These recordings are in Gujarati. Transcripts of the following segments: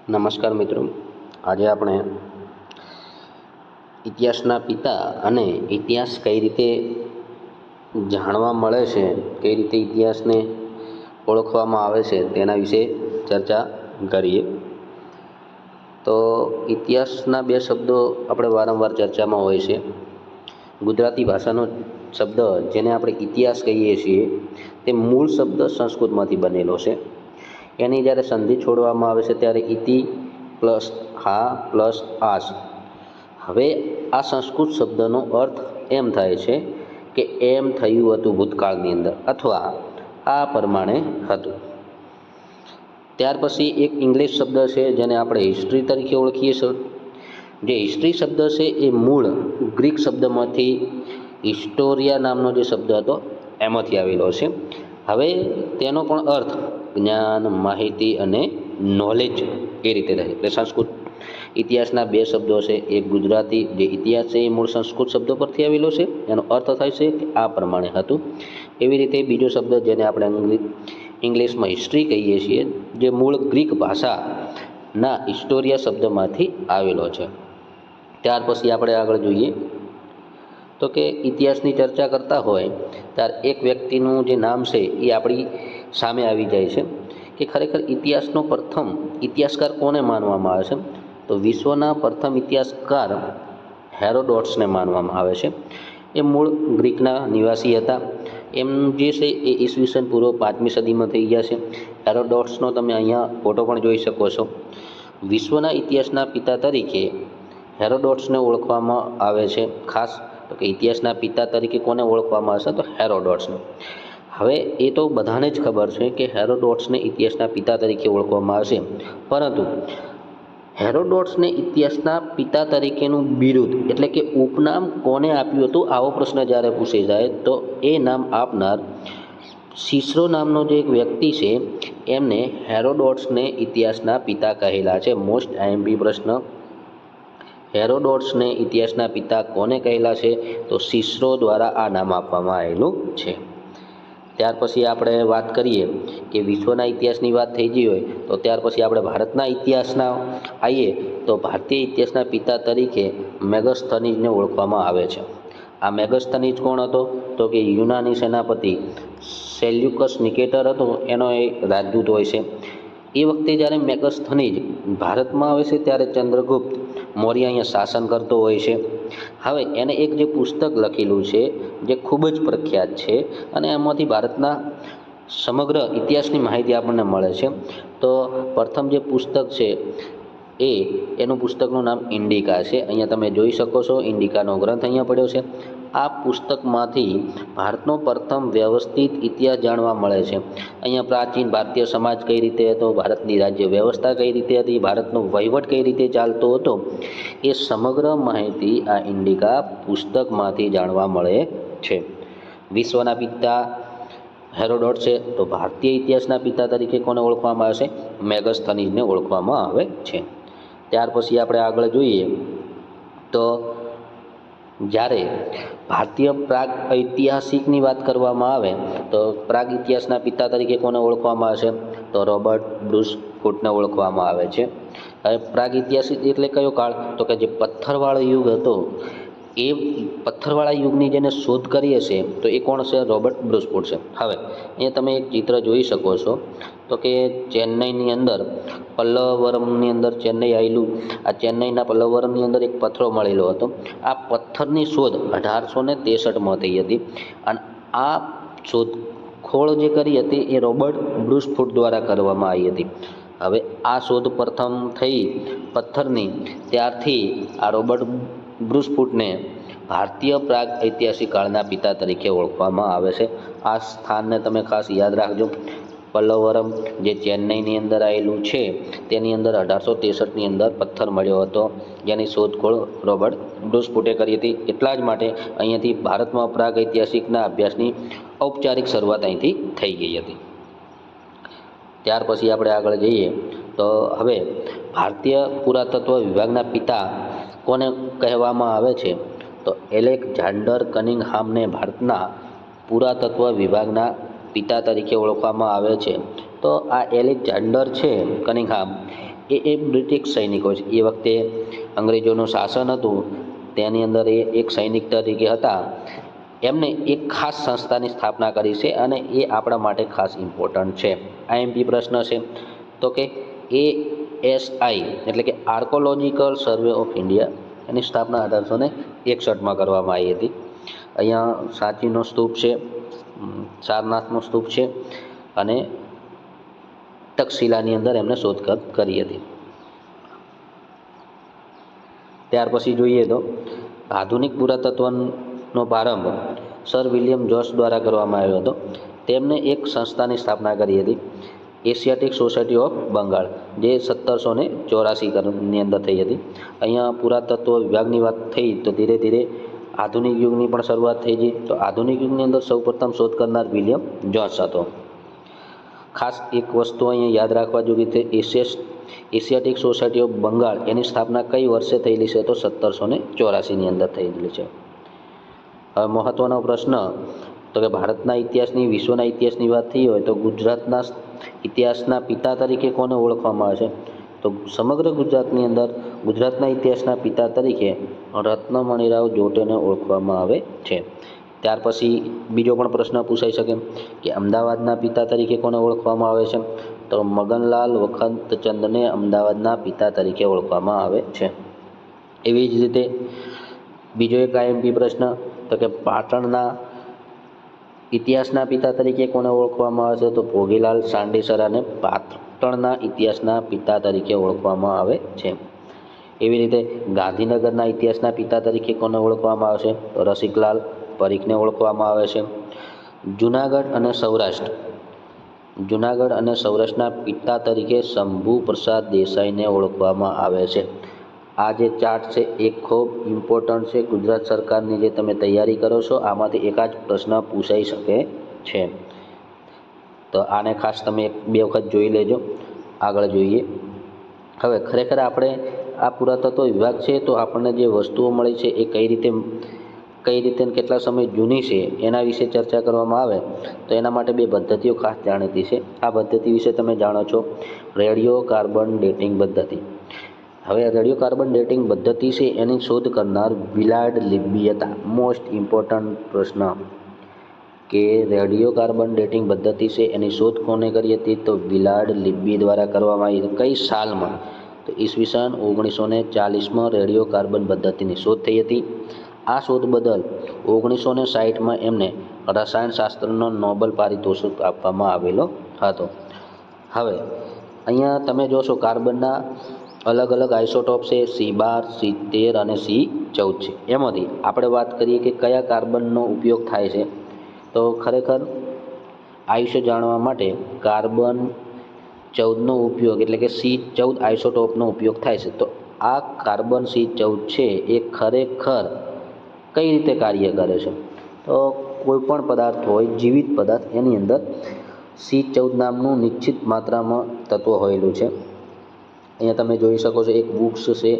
નમસ્કાર મિત્રો, આજે આપણે ઇતિહાસના પિતા અને ઇતિહાસ કઈ રીતે જાણવા મળે છે, કઈ રીતે ઇતિહાસને ઓળખવામાં આવે છે તેના વિશે ચર્ચા કરીએ. તો ઇતિહાસના બે શબ્દો આપણે વારંવાર ચર્ચામાં હોય છે. ગુજરાતી ભાષાનો શબ્દ જેને આપણે ઇતિહાસ કહીએ છીએ તે મૂળ શબ્દ સંસ્કૃતમાંથી બનેલો છે. એની જ્યારે સંધિ છોડવામાં આવે છે ત્યારે ઇતિ પ્લસ હા પ્લસ આસ. હવે આ સંસ્કૃત શબ્દનો અર્થ એમ થાય છે કે એમ થયું હતું ભૂતકાળની અંદર, અથવા આ પ્રમાણે હતું. ત્યાર પછી એક ઇંગ્લિશ શબ્દ છે જેને આપણે હિસ્ટ્રી તરીકે ઓળખીએ છીએ. જે હિસ્ટ્રી શબ્દ છે એ મૂળ ગ્રીક શબ્દમાંથી હિસ્ટોરિયા નામનો જે શબ્દ હતો એમાંથી આવેલો છે. હવે તેનો પણ અર્થ જ્ઞાન, માહિતી અને નોલેજ એ રીતે થાય. એટલે સંસ્કૃત ઇતિહાસના બે શબ્દો છે. એક ગુજરાતી જે ઇતિહાસ છે એ મૂળ સંસ્કૃત શબ્દો પરથી આવેલો છે, એનો અર્થ થાય છે કે આ પ્રમાણે હતું. એવી રીતે બીજો શબ્દ જેને આપણે ઇંગ્લિશમાં હિસ્ટ્રી કહીએ છીએ, જે મૂળ ગ્રીક ભાષાના હિસ્ટોરિયા શબ્દમાંથી આવેલો છે. ત્યાર પછી આપણે આગળ જોઈએ તો કે ઇતિહાસની ચર્ચા કરતા હોય ત્યારે એક વ્યક્તિનું જે નામ છે એ આપણી સામે આવી જાય છે કે ખરેખર ઇતિહાસનો પ્રથમ ઇતિહાસકાર કોને માનવામાં આવે છે? તો વિશ્વના પ્રથમ ઇતિહાસકાર હેરોડોટ્સને માનવામાં આવે છે. એ મૂળ ગ્રીકના નિવાસી હતા. એમ જે છે એ ઈસવીસન પૂર્વ 5મી સદીમાં થઈ ગયા છે. હેરોડોટ્સનો તમે અહીંયા ફોટો પણ જોઈ શકો છો. વિશ્વના ઇતિહાસના પિતા તરીકે હેરોડોટ્સને ઓળખવામાં આવે છે. ખાસ તો કે ઇતિહાસના પિતા તરીકે કોને ઓળખવામાં આવે છે? તો હેરોડોટ્સને. હવે એ તો બધાને જ ખબર છે કે હેરોડોટ્સને ઇતિહાસના પિતા તરીકે ઓળખવામાં આવશે, પરંતુ હેરોડોટ્સને ઇતિહાસના પિતા તરીકેનું બિરુદ એટલે કે ઉપનામ કોને આપ્યું હતું, આવો પ્રશ્ન જ્યારે પૂછાઈ જાય તો એ નામ આપનાર સિસરો નામનો જે એક વ્યક્તિ છે એમને હેરોડોટ્સને ઇતિહાસના પિતા કહેલા છે. મોસ્ટ આઈએમપી પ્રશ્ન, હેરોડોટ્સને ઇતિહાસના પિતા કોને કહેલા છે? તો સિસરો દ્વારા આ નામ આપવામાં આવેલું છે. ત્યાર પછી આપણે વાત કરીએ કે વિશ્વના ઇતિહાસની વાત થઈ ગઈ હોય તો ત્યાર પછી આપણે ભારતના ઇતિહાસના આવીએ તો ભારતીય ઇતિહાસના પિતા તરીકે મેગસ્થનીઝને ઓળખવામાં આવે છે. આ મેગસ્થનીઝ કોણ હતો? તો કે યુનાની સેનાપતિ સેલ્યુકસ નિકેટર હતો, એનો એ રાજદૂત હોય છે. એ વખતે જ્યારે મેગસ્થનીઝ ભારતમાં આવે છે ત્યારે ચંદ્રગુપ્ત મૌર્ય અહીંયા શાસન કરતો હોય છે. હવે એને એક જે પુસ્તક લખેલું છે જે ખૂબ જ પ્રખ્યાત છે અને એમાંથી ભારતના સમગ્ર ઇતિહાસની માહિતી આપણને મળે છે. તો પ્રથમ જે પુસ્તક છે એનું પુસ્તકનું નામ ઇન્ડિકા છે. અહીંયા તમે જોઈ શકો છો ઇન્ડિકાનો ગ્રંથ અહીંયા પડ્યો છે. આ પુસ્તકમાંથી ભારતનો પ્રથમ વ્યવસ્થિત ઇતિહાસ જાણવા મળે છે. અહીંયા પ્રાચીન ભારતીય સમાજ કઈ રીતે હતો, ભારતની રાજ્ય વ્યવસ્થા કઈ રીતે હતી, ભારતનો વહીવટ કઈ રીતે ચાલતો હતો, એ સમગ્ર માહિતી આ ઇન્ડિકા પુસ્તકમાંથી જાણવા મળે છે. વિશ્વના પિતા હેરોડોટ છે, તો ભારતીય ઇતિહાસના પિતા તરીકે કોને ઓળખવામાં આવે છે? મેગસ્થનીઝને ઓળખવામાં આવે છે. ત્યાર પછી આપણે આગળ જોઈએ તો જ્યારે ભારતીય પ્રાગ ઐતિહાસિકની વાત કરવામાં આવે તો પ્રાગ ઇતિહાસના પિતા તરીકે કોને ઓળખવામાં આવે છે? તો રોબર્ટ બ્રુસ ફૂટને ઓળખવામાં આવે છે. હવે પ્રાગ ઇતિહાસિક એટલે કયો કાળ? તો કે જે પથ્થરવાળો યુગ હતો, એ પથ્થરવાળા યુગની જેને શોધ કરી હશે તો એ કોણ છે? રોબર્ટ બ્રુસ ફૂટ છે. હવે અહીંયા તમે એક ચિત્ર જોઈ શકો છો તો કે ચેન્નઈની અંદર પલ્લવરમની અંદર ચેન્નઈ આવેલું, આ ચેન્નઈના પલ્લવરમની અંદર એક પથ્થરો મળેલો હતો. આ પથ્થરની શોધ 1863માં થઈ હતી અને આ શોધખોળ જે કરી હતી એ રોબર્ટ બ્રુસ ફૂટ દ્વારા કરવામાં આવી હતી. હવે આ શોધ પ્રથમ થઈ પથ્થરની, ત્યારથી આ રોબર્ટ બ્રુસ ફૂટને ભારતીય પ્રાગ ઐતિહાસિક કાળના પિતા તરીકે ઓળખવામાં આવે છે. આ સ્થાનને તમે ખાસ યાદ રાખજો. પલ્લવરમ જે ચેન્નઈની અંદર આવેલું છે તેની અંદર 1863ની અંદર પથ્થર મળ્યો હતો જેની શોધખોળ રોબર્ટ બ્રુસ ફૂટે કરી હતી. એટલા જ માટે અહીંયાથી ભારતમાં પ્રાગ ઐતિહાસિકના અભ્યાસની ઔપચારિક શરૂઆત અહીંથી થઈ ગઈ હતી. ત્યાર પછી આપણે આગળ જઈએ તો હવે ભારતીય પુરાતત્વ વિભાગના પિતા કોને કહેવામાં આવે છે? તો એલેક્ઝાન્ડર કનિંઘહામને ભારતના પુરાતત્વ વિભાગના પિતા તરીકે ઓળખવામાં આવે છે. તો આ એલેક્ઝાન્ડર છે કનિંઘહામ, એ બ્રિટિશ સૈનિકો છે. એ વખતે અંગ્રેજોનું શાસન હતું, તેની અંદર એ એક સૈનિક તરીકે હતા. એમને એક ખાસ સંસ્થાની સ્થાપના કરી છે અને એ આપણા માટે ખાસ ઇમ્પોર્ટન્ટ છે. આઈએમપી પ્રશ્ન છે તો કે ASI એટલે કે આર્કોલોજીકલ સર્વે ઓફ ઇન્ડિયા, એની સ્થાપના 1861માં કરવામાં આવી હતી. અહીંયા સાંચીનો સ્તૂપ છે, સારનાથનો સ્તૂપ છે અને તક્ષશિલાની અંદર એમને શોધખોળ કરી હતી. ત્યાર પછી જોઈએ તો આધુનિક પુરાતત્વનો પ્રારંભ સર વિલિયમ જોસ દ્વારા કરવામાં આવ્યો હતો. તેમને એક સંસ્થાની સ્થાપના કરી હતી, એશિયાટિક સોસાયટી ઓફ બંગાળ, જે 1784ની અંદર થઈ હતી. અહીંયા પુરાતત્વ વિભાગની વાત થઈ તો ધીરે ધીરે આધુનિક યુગની પણ શરૂઆત થઈ ગઈ. તો આધુનિક યુગની અંદર સૌપ્રથમ શોધ કરનાર વિલિયમ જોન્સ હતો. ખાસ એક વસ્તુ અહીંયા યાદ રાખવા જેવી છે, એશિયાટિક સોસાયટી ઓફ બંગાળ એની સ્થાપના કઈ વર્ષે થયેલી છે? તો 1784ની અંદર થયેલી છે. હવે મહત્ત્વનો પ્રશ્ન તો કે ભારતના ઇતિહાસની, વિશ્વના ઇતિહાસની વાત થઈ હોય તો ગુજરાતના ઇતિહાસના પિતા તરીકે કોને ઓળખવામાં આવે છે? તો સમગ્ર ગુજરાતની અંદર ગુજરાતના ઇતિહાસના પિતા તરીકે રત્નમણીરાવ જોટેને ઓળખવામાં આવે છે. ત્યાર પછી બીજો પણ પ્રશ્ન પૂછાઈ શકે કે અમદાવાદના પિતા તરીકે કોને ઓળખવામાં આવે છે? તો મગનલાલ વખતચંદને અમદાવાદના પિતા તરીકે ઓળખવામાં આવે છે. એવી જ રીતે બીજો એક આઈએમપી પ્રશ્ન તો કે પાટણના ઇતિહાસના પિતા તરીકે કોને ઓળખવામાં આવે છે? તો ભોગીલાલ સાંડેસરાને પાટણના ઇતિહાસના પિતા તરીકે ઓળખવામાં આવે છે. એવી રીતે ગાંધીનગરના ઇતિહાસના પિતા તરીકે કોને ઓળખવામાં આવે છે? તો રસિકલાલ પરીખને ઓળખવામાં આવે છે. જુનાગઢ અને સૌરાષ્ટ્રના પિતા તરીકે શંભુ પ્રસાદ દેસાઈને ઓળખવામાં આવે છે. આ જે ચાર્ટ છે એ ખૂબ ઇમ્પોર્ટન્ટ છે. ગુજરાત સરકારની જે તમે તૈયારી કરો છો આમાંથી એકાદ પ્રશ્ન પૂછાઈ શકે છે. તો આને ખાસ તમે 2 વખત જોઈ લેજો. આગળ જોઈએ. હવે ખરેખર આપણે આ પુરાતત્વ વિભાગ છે તો આપણને જે વસ્તુઓ મળી છે એ કઈ રીતે કેટલા સમય જૂની છે એના વિશે ચર્ચા કરવામાં આવે તો એના માટે 2 પદ્ધતિઓ ખાસ જાણીતી છે. આ પદ્ધતિ વિશે તમે જાણો છો, રેડિયો કાર્બન ડેટિંગ પદ્ધતિ. હવે રેડિયો કાર્બન ડેટિંગ પદ્ધતિ છે એની શોધ કરનાર વિલાર્ડ લિબ્બી હતા. મોસ્ટ ઇમ્પોર્ટન્ટ પ્રશ્ન કે રેડિયો કાર્બન ડેટિંગ પદ્ધતિ છે એની શોધ કોને કરી હતી? તો વિલાર્ડ લિબ્બી દ્વારા કરવામાં આવી હતી. કઈ સાલમાં? તો ઈસવીસન 1940માં રેડિયો કાર્બન પદ્ધતિની શોધ થઈ હતી. આ શોધ બદલ 1960માં એમને રસાયણશાસ્ત્રનો નોબેલ પારિતોષિક આપવામાં આવેલો હતો. હવે અહીંયા તમે જોશો કાર્બનના અલગ અલગ આઇસોટોપ છે, C12, C13 અને C14 છે. એમાંથી આપણે વાત કરીએ કે કયા કાર્બનનો ઉપયોગ થાય છે તો ખરેખર આયુષ્ય જાણવા માટે કાર્બન 14નો ઉપયોગ એટલે કે C14 આઇસોટોપનો ઉપયોગ થાય છે. તો આ કાર્બન C14 છે એ ખરેખર કઈ રીતે કાર્ય કરે છે? તો કોઈ પણ પદાર્થ હોય, જીવિત પદાર્થ, એની અંદર C14 નામનું નિશ્ચિત માત્રામાં તત્વ હોયેલું છે. અહીંયા તમે જોઈ શકો છો એક વૃક્ષ છે,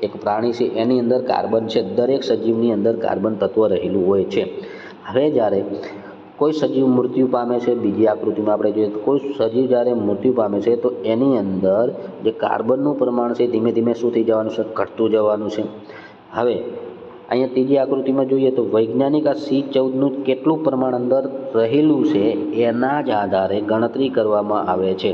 એક પ્રાણી છે, એની અંદર કાર્બન છે. દરેક સજીવની અંદર કાર્બન તત્વ રહેલું હોય છે. હવે જ્યારે કોઈ સજીવ મૃત્યુ પામે છે, બીજી આકૃતિમાં આપણે જોઈએ તો કોઈ સજીવ જ્યારે મૃત્યુ પામે છે તો એની અંદર જે કાર્બનનું પ્રમાણ છે ધીમે ધીમે શું થઈ જવાનું છે? ઘટતું જવાનું છે. હવે અહીંયા ત્રીજી આકૃતિમાં જોઈએ તો વૈજ્ઞાનિક આ C14નું કેટલું પ્રમાણ અંદર રહેલું છે એના જ આધારે ગણતરી કરવામાં આવે છે.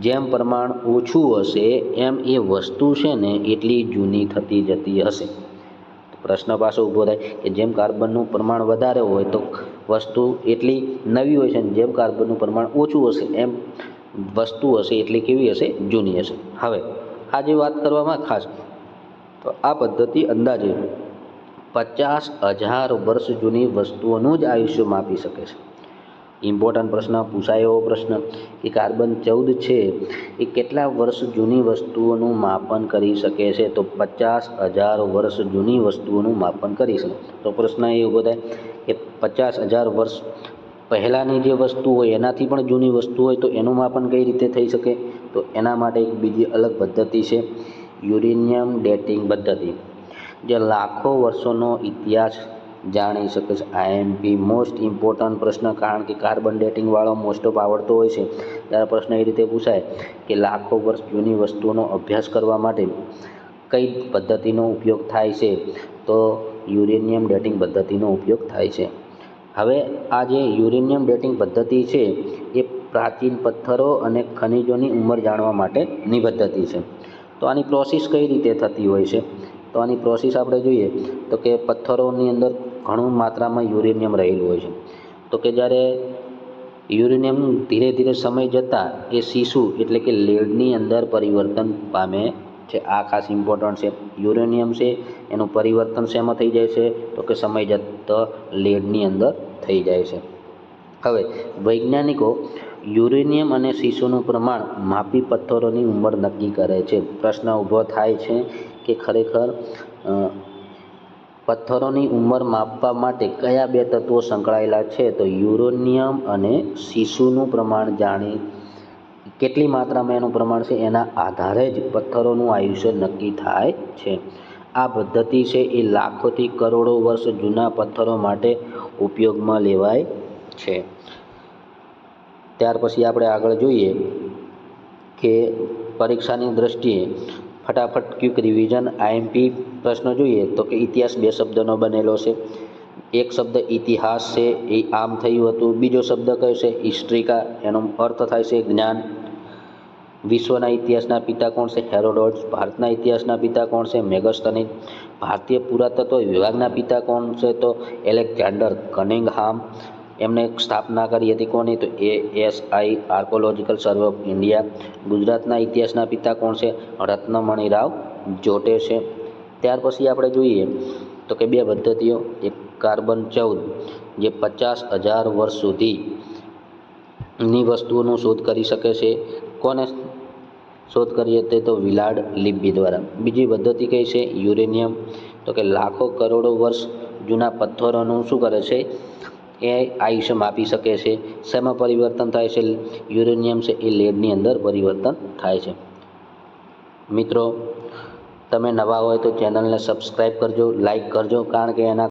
જેમ પ્રમાણ ઓછું હશે એમ એ વસ્તુ છે ને એટલી જૂની થતી જતી હશે. પ્રશ્ન પાછો ઊભો થાય કે જેમ કાર્બનનું પ્રમાણ વધારે હોય તો વસ્તુ એટલી નવી હોય છે, અને જેમ કાર્બનનું પ્રમાણ ઓછું હશે એમ વસ્તુ હશે એટલી કેવી હશે? જૂની હશે. હવે આ જે વાત કરવામાં ખાસ તો આ પદ્ધતિ અંદાજે 50,000 વર્ષ જૂની વસ્તુઓનું જ આયુષ્ય માપી શકે છે. ઇમ્પોર્ટન્ટ પ્રશ્ન પૂછાય એવો પ્રશ્ન કે કાર્બન 14 છે એ કેટલા વર્ષ જૂની વસ્તુઓનું માપન કરી શકે છે? તો 50,000 વર્ષ જૂની વસ્તુઓનું માપન કરી શકે. તો પ્રશ્ન એ ઊભો થાય કે 50,000 વર્ષ પહેલાંની જે વસ્તુ હોય એનાથી પણ જૂની વસ્તુ હોય તો એનું માપન કઈ રીતે થઈ શકે? તો એના માટે એક બીજી અલગ પદ્ધતિ છે, યુરેનિયમ ડેટિંગ પદ્ધતિ, જે લાખો વર્ષોનો ઇતિહાસ જાણી શકે છે. આઈએમપી મોસ્ટ ઇમ્પોર્ટન્ટ પ્રશ્ન, કારણ કે કાર્બન ડેટિંગવાળો મોસ્ટ ઓફ આવડતો હોય છે. ત્યારે પ્રશ્ન એ રીતે પૂછાય કે લાખો વર્ષ જૂની વસ્તુઓનો અભ્યાસ કરવા માટે કઈ પદ્ધતિનો ઉપયોગ થાય છે? તો યુરેનિયમ ડેટિંગ પદ્ધતિનો ઉપયોગ થાય છે. હવે આ જે યુરેનિયમ ડેટિંગ પદ્ધતિ છે એ પ્રાચીન પથ્થરો અને ખનિજોની ઉંમર જાણવા માટેની પદ્ધતિ છે. તો આની પ્રોસેસ કઈ રીતે થતી હોય છે? તો આની પ્રોસેસ આપણે જોઈએ તો કે પથ્થરોની અંદર ઘણું માત્રામાં યુરેનિયમ રહેલું હોય છે. તો કે જ્યારે યુરેનિયમ ધીરે ધીરે સમય જતાં એ સીસુ એટલે કે લેડની અંદર પરિવર્તન પામે છે. આ ખાસ ઇમ્પોર્ટન્ટ છે. યુરેનિયમ છે એનું પરિવર્તન શેમાં થઈ જાય છે? તો કે સમય જતાં લેડની અંદર થઈ જાય છે. હવે વૈજ્ઞાનિકો યુરેનિયમ અને સીસુનું પ્રમાણ માપી પથ્થરોની ઉંમર નક્કી કરે છે. પ્રશ્ન ઊભો થાય છે કે ખરેખર પથ્થરોની ઉંમર માપવા માટે કયા બે તત્વો સંકળાયેલા છે? તો યુરેનિયમ અને સીસુનું પ્રમાણ જાણી કેટલી માત્રામાં એનું પ્રમાણ છે એના આધારે જ પથ્થરોનું આયુષ્ય નક્કી થાય છે. આ પદ્ધતિ છે એ લાખોથી કરોડો વર્ષ જૂના પથ્થરો માટે ઉપયોગમાં લેવાય છે. ત્યાર પછી આપણે આગળ જોઈએ કે પરીક્ષાની દ્રષ્ટિએ ફટાફટ ક્વિક રિવિઝન આઈએમપી પ્રશ્નો જોઈએ તો કે ઇતિહાસ બે શબ્દનો બનેલો છે. એક શબ્દ ઇતિહાસ છે એ આમ થયું હતું. બીજો શબ્દ કયો છે? હિસ્ટ્રિકા, એનો અર્થ થાય છે જ્ઞાન. વિશ્વના ઇતિહાસના પિતા કોણ છે? હેરોડોટ્સ. ભારતના ઇતિહાસના પિતા કોણ છે? મેગસ્થનીસ. ભારતીય પુરાતત્વ વિભાગના પિતા કોણ છે? તો એલેક્ઝાન્ડર કનિંઘહામ. એમને સ્થાપના કરી હતી કોની? તો ASI archaeological survey of India. ગુજરાતના ઇતિહાસના પિતા કોણ છે? રત્નમણીરાવ જોટે છે. ત્યાર પછી આપણે જોઈએ તો કે બે પદ્ધતિઓ, એક કાર્બન 14 જે 50,000 વર્ષ સુધીની વસ્તુઓનો શોધ કરી શકે છે. કોને શોધ કરી હતી? તો વિલાર્ડ લિબ્બી દ્વારા. બીજી પદ્ધતિ કઈ છે? યુરેનિયમ. તો કે લાખો કરોડો વર્ષ જૂના પથ્થરોનું શું કરે છે? એ આયુષ્ય માપી શકે છે. શેમાં પરિવર્તન થાય છે? યુરેનિયમ છે એ લેડની અંદર પરિવર્તન થાય છે. મિત્રો, તમે નવા હોય તો ચેનલને સબસ્ક્રાઈબ કરજો, લાઈક કરજો, કારણ કે એના